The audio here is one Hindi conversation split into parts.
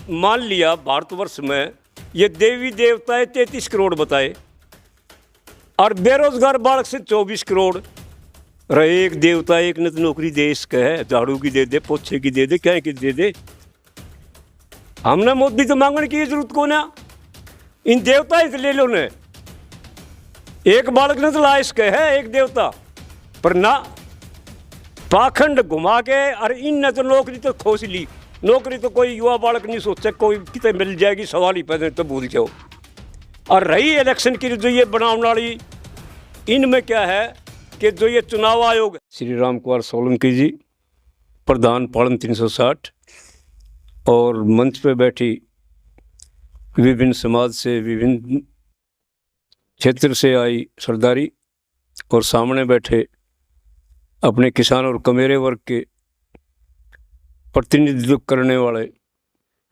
मान लिया भारतवर्ष में ये देवी देवताएं 33 करोड़ बताए और बेरोजगार बालक से 24 करोड़ रहे। एक देवता एक ने तो नौकरी दे इसका है, झाड़ू की दे, पोछे की दे, क्या की दे। हमने मोदी तो मांगने की जरूरत को ना, इन देवता ही तो ले लो ने। एक बालक ने तो ला इसका है एक देवता, पर ना पाखंड घुमा के और इनने तो नौकरी तो खोस ली। नौकरी तो कोई युवा बालक नहीं सोचा कोई कितने मिल जाएगी, सवाल ही पैदा तो भूल जाओ। और रही इलेक्शन की जो ये बनाने वाली, इनमें क्या है कि जो ये चुनाव आयोग, श्री राम कुमार सोलंकी जी प्रधान पालन 360 और मंच पे बैठी विभिन्न समाज से, विभिन्न क्षेत्र से आई सरदारी और सामने बैठे अपने किसान और कमेरे वर्ग के प्रतिनिधित्व करने वाले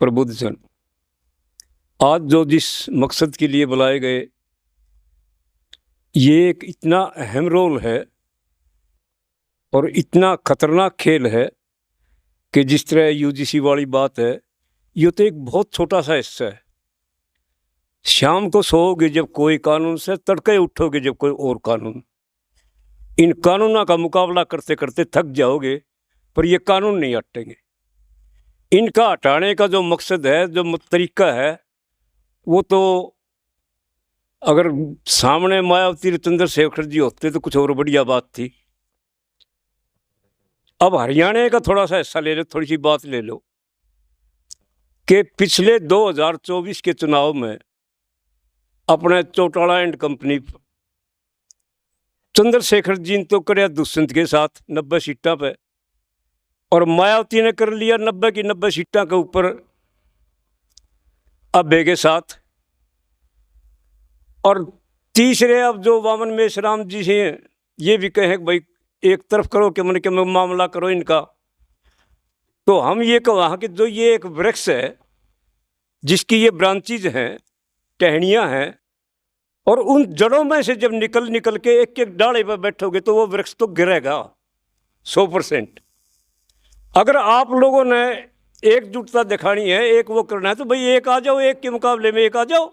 प्रबुद्धजन, आज जो जिस मकसद के लिए बुलाए गए, ये एक इतना अहम रोल है और इतना खतरनाक खेल है कि जिस तरह यूजीसी वाली बात है, ये तो एक बहुत छोटा सा हिस्सा है। शाम को सोओगे जब कोई कानून से, तड़के उठोगे जब कोई और कानून। इन कानूनों का मुकाबला करते करते थक जाओगे, पर ये कानून नहीं हटेंगे। इनका हटाने का जो मकसद है, जो तरीका है, वो तो अगर सामने मायावती चंद्रशेखर जी होते तो कुछ और बढ़िया बात थी। अब हरियाणा का थोड़ा सा हिस्सा ले लो, थोड़ी सी बात ले लो कि पिछले 2024 के चुनाव में अपने चौटाला एंड कंपनी चंद्रशेखर जी ने तो कराया दुष्यंत के साथ 90 सीटों पे, और मायावती ने कर लिया 90 की 90 सीटों के ऊपर अब्बे के साथ। और तीसरे अब जो वामन मेश्राम जी हैं, ये भी कहें कि भाई एक तरफ करो कि मन के मामला करो इनका। तो हम ये कहा कि जो ये एक वृक्ष है जिसकी ये ब्रांचेज हैं, टहनियाँ हैं, और उन जड़ों में से जब निकल के एक एक डाले पर बैठोगे तो वो वृक्ष तो गिरेगा 100%। अगर आप लोगों ने एकजुटता दिखानी है, एक वो करना है, तो भाई एक आ जाओ, एक के मुकाबले में एक आ जाओ।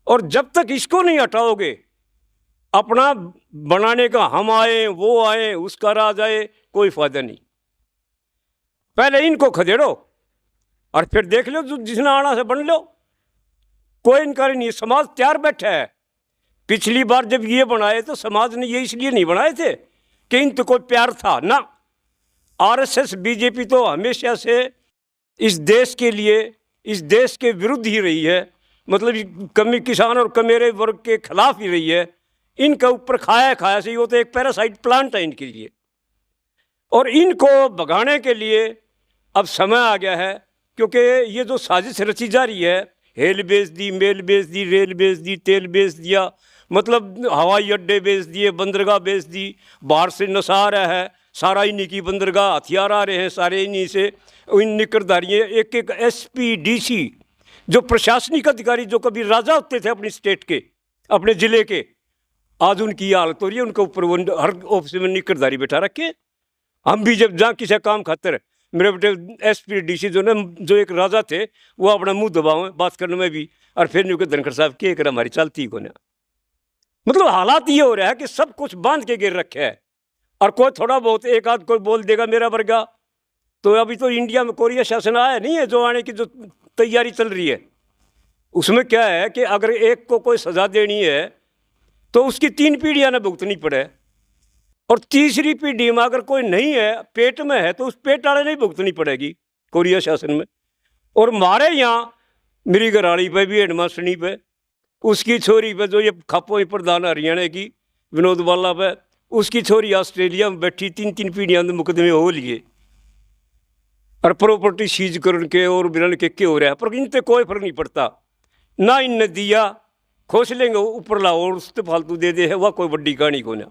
और जब तक इसको नहीं हटाओगे, अपना बनाने का हम आए वो आए उसका राज आए, कोई फायदा नहीं। पहले इनको खदेड़ो और फिर देख लो जिसने आना से बन लो, कोई इनकार नहीं। समाज तैयार बैठा है। पिछली बार जब ये बनाए तो समाज ने ये इसलिए नहीं बनाए थे कि इन तो कोई प्यार था ना। आरएसएस बीजेपी तो हमेशा से इस देश के लिए, इस देश के विरुद्ध ही रही है, मतलब किसान और कमेरे वर्ग के खिलाफ ही रही है। इनके ऊपर खाया से वो तो एक पैरासाइट प्लांट है इनके लिए, और इनको भगाने के लिए अब समय आ गया है। क्योंकि ये जो साजिश रची जा रही है, हेल बेच दी, मेल बेच दी, रेल बेच दी, तेल बेच दिया, मतलब हवाई अड्डे बेच दिए, बंदरगाह बेच दी, बाहर से नशा आ रहा है, सारा इन्हीं की बंदरगाह, हथियार आ रहे हैं सारे इन्हीं से। इन निकरधारियाँ एक एक एसपी डीसी जो प्रशासनिक अधिकारी जो कभी राजा होते थे अपनी स्टेट के, अपने ज़िले के, आज उनकी हालत हो रही है। उनके ऊपर वो हर ऑफिस में निकरधारी बैठा रखे। हम भी जब जहाँ किसी काम खातर, मेरे बेटे एसपी डीसी जो ने, जो एक राजा थे, वो अपना मुंह दबावें बात करने में भी, और फिर नहीं धनखड़ साहब क्या कर हमारी चलती को ना। मतलब हालात ये हो रहा है कि सब कुछ बांध के गिर रखे है, और कोई थोड़ा बहुत एक आध कोई बोल देगा मेरा वर्गा। तो अभी तो इंडिया में कोरिया शासन आया नहीं है, जो आने की जो तैयारी चल रही है, उसमें क्या है कि अगर एक को कोई सज़ा देनी है तो उसकी 3 पीढ़ियाँ न भुगतनी पड़े, और तीसरी पीढ़ी में अगर कोई नहीं है, पेट में है, तो उस पेट वाले नहीं भुगतनी पड़ेगी कोरिया शासन में। और हमारे यहाँ मेरी घराड़ी पे भी, हेडमास्टरनी पे, उसकी छोरी पे, जो ये खापो प्रधान हरियाणा की विनोद बाला पे, उसकी छोरी ऑस्ट्रेलिया में बैठी, 3 पीढ़ियाँ मुकदमे हो लिए, और प्रॉपर्टी सीज करके और बिरन के हो रहा है, पर इन पर कोई फर्क नहीं पड़ता ना। इनने दिया खोस लेंगे ऊपर लाओ और उससे फालतू दे दे है, वह कोई बड़ी कहानी को ना।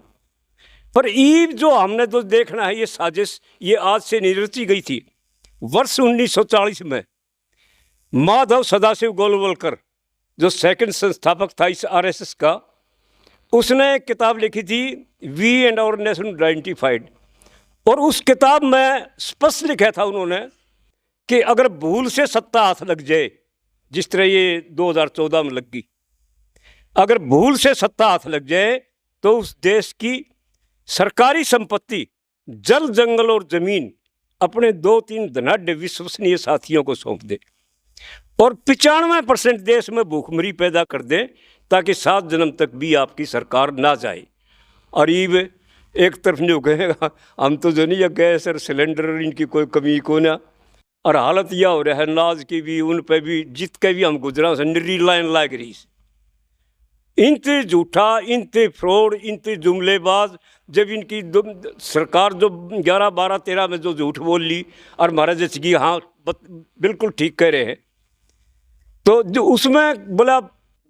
पर ये जो हमने तो देखना है, ये साजिश ये आज से नहीं रची गई थी। वर्ष 1940 में माधव सदाशिव गोलवलकर जो सेकंड संस्थापक था इस आरएसएस का, उसने एक किताब लिखी थी we and our nation identified, और उस किताब में स्पष्ट लिखा था उन्होंने कि अगर भूल से सत्ता हाथ लग जाए, जिस तरह ये 2014 में लग गई, अगर भूल से सत्ता हाथ लग जाए तो उस देश की सरकारी संपत्ति, जल जंगल और जमीन अपने 2-3 धनाढ़ विश्वसनीय साथियों को सौंप दे और 95% देश में भूखमरी पैदा कर दे, ताकि 7 जन्म तक भी आपकी सरकार ना जाए। और ये एक तरफ जो कहेगा हम तो जो नहीं गैस और सिलेंडर इनकी कोई कमी को ना, और हालत यह हो रहा है अनाज की भी, उन पे भी जित के भी हम गुजरा संडरी लाइन लाग रही। इनते झूठा, इनते फ्रॉड, इनते जुमलेबाज, जब इनकी सरकार जो 11, 12, 13 में जो झूठ बोल ली और महाराज जैसे कि हाँ बिल्कुल ठीक कह रहे हैं, तो जो उसमें बोला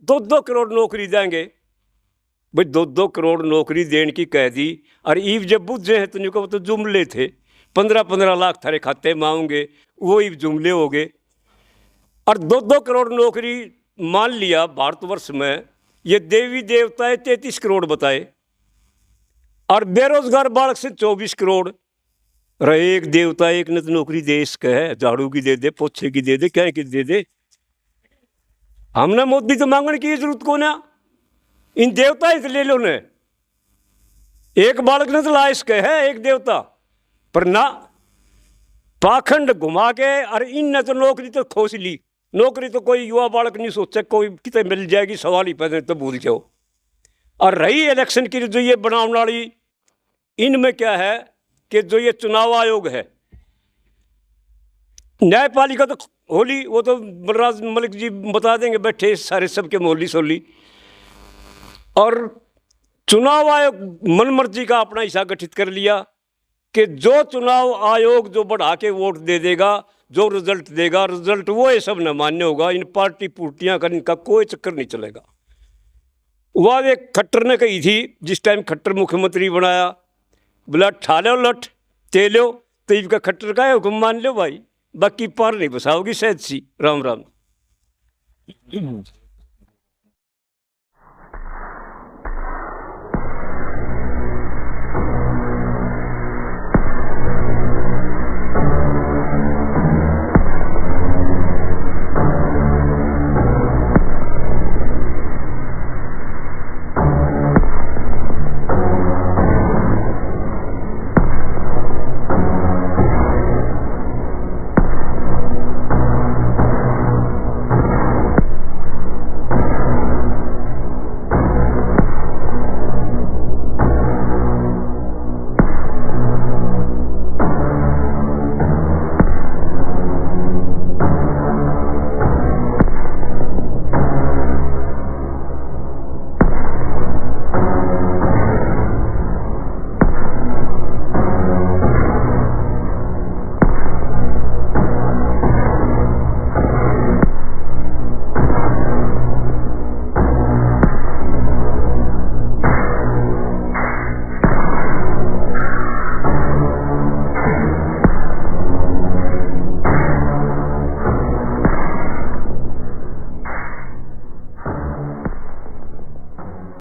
2-2 करोड़ नौकरी देंगे। भाई 2-2 करोड़ नौकरी देने की कह दी, और ईव जब बुझे हैं तो वो तो जुमले थे। 15-15 लाख थारे खाते में आऊँगे, वो ईव जुमले हो गए। और 2-2 करोड़ नौकरी मान लिया भारतवर्ष में, ये देवी देवताएं 33 करोड़ बताए, और बेरोजगार बालक से 24 करोड़ रहे। एक देवता एक ने तो नौकरी दे इसका है, झाड़ू की दे दे, पोछे की दे दे, क्या की दे दे। हमने मोदी तो मांगने की जरूरत को ना, इन देवता ही तो ले लो ने। एक बालक ने तो लाइस के है एक देवता, पर ना पाखंड घुमा के, और इन ने तो नौकरी तो खोस ली। नौकरी तो कोई युवा बालक नहीं सोचा कोई कितने मिल जाएगी, सवाल ही पैदा तो भूल जाओ। और रही इलेक्शन की जो ये बनावने वाली, इनमें क्या है कि जो ये चुनाव आयोग है, न्यायपालिका तो होली, वो तो बलराज मलिक जी बता देंगे बैठे सारे सबके मोहली सोली। और चुनाव आयोग मनमर्जी का अपना हिस्सा गठित कर लिया कि जो चुनाव आयोग जो बढ़ा के वोट दे देगा, जो रिजल्ट देगा, रिजल्ट वो ये सब न मान्य होगा। इन पार्टी पुर्टियाँ का इनका कोई चक्कर नहीं चलेगा। वह एक खट्टर ने कही थी जिस टाइम खट्टर मुख्यमंत्री बनाया, बोला ठालो लठ तेलो, तो इनका खट्टर का हुक्म मान लो भाई, बाकी पार नहीं बसाओगी शायद सी। राम राम।